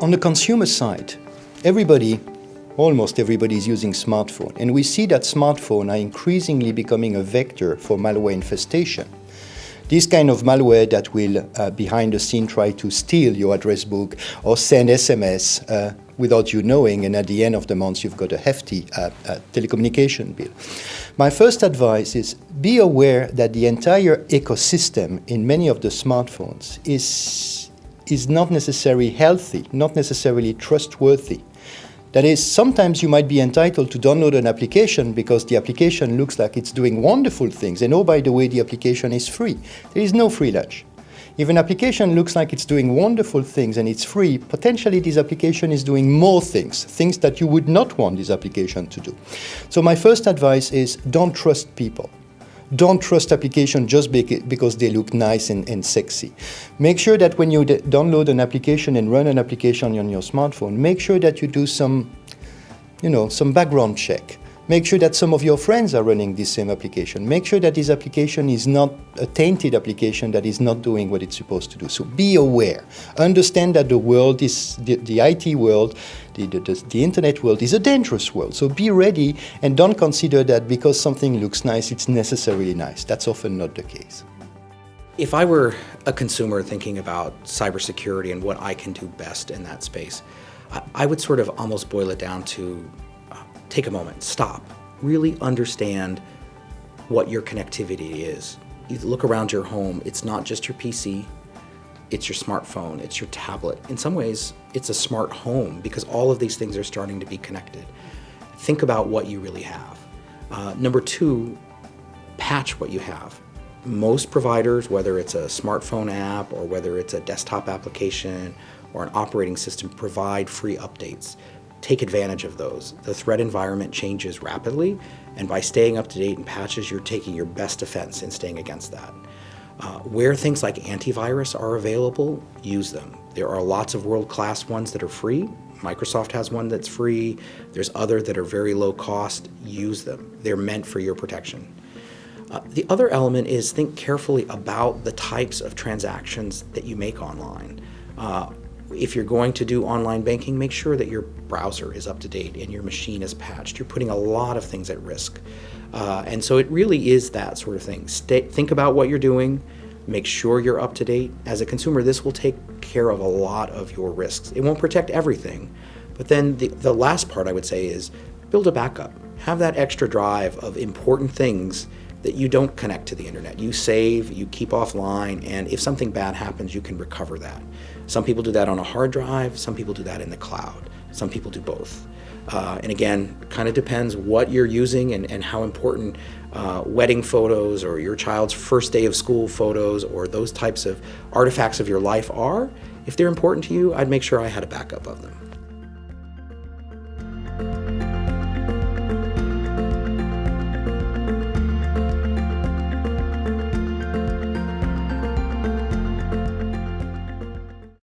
On the consumer side, almost everybody is using smartphone, and we see that smartphones are increasingly becoming a vector for malware infestation. This kind of malware that will, behind the scene, try to steal your address book or send SMS without you knowing, and at the end of the month you've got a hefty telecommunication bill. My first advice is be aware that the entire ecosystem in many of the smartphones is not necessarily healthy, not necessarily trustworthy. That is, sometimes you might be entitled to download an application because the application looks like it's doing wonderful things, and oh, by the way, the application is free. There is no free lunch. If an application looks like it's doing wonderful things and it's free, potentially this application is doing more things that you would not want this application to do. So my first advice is don't trust people. Don't trust applications just because they look nice and sexy. Make sure that when you download an application and run an application on your smartphone, make sure that you do some background check. Make sure that some of your friends are running this same application. Make sure that this application is not a tainted application that is not doing what it's supposed to do. So be aware. Understand that the world is, the IT world, the internet world is a dangerous world. So be ready and don't consider that because something looks nice, it's necessarily nice. That's often not the case. If I were a consumer thinking about cybersecurity and what I can do best in that space, I would sort of almost boil it down to take a moment, stop, really understand what your connectivity is. You look around your home, it's not just your PC, it's your smartphone, it's your tablet. In some ways, it's a smart home because all of these things are starting to be connected. Think about what you really have. Number two, patch what you have. Most providers, whether it's a smartphone app or whether it's a desktop application or an operating system, provide free updates. Take advantage of those. The threat environment changes rapidly, and by staying up to date in patches, you're taking your best defense in staying against that. Where things like antivirus are available, use them. There are lots of world-class ones that are free. Microsoft has one that's free. There's other that are very low cost. Use them. They're meant for your protection. The other element is think carefully about the types of transactions that you make online. If you're going to do online banking, make sure that your browser is up to date and your machine is patched. You're putting a lot of things at risk. And so it really is that sort of thing. Think about what you're doing, make sure you're up to date. As a consumer, this will take care of a lot of your risks. It won't protect everything, but then the last part I would say is build a backup. Have that extra drive of important things that you don't connect to the internet. You save, you keep offline, and if something bad happens, you can recover that. Some people do that on a hard drive, some people do that in the cloud, some people do both. And again, kind of depends what you're using and how important wedding photos or your child's first day of school photos or those types of artifacts of your life are. If they're important to you, I'd make sure I had a backup of them.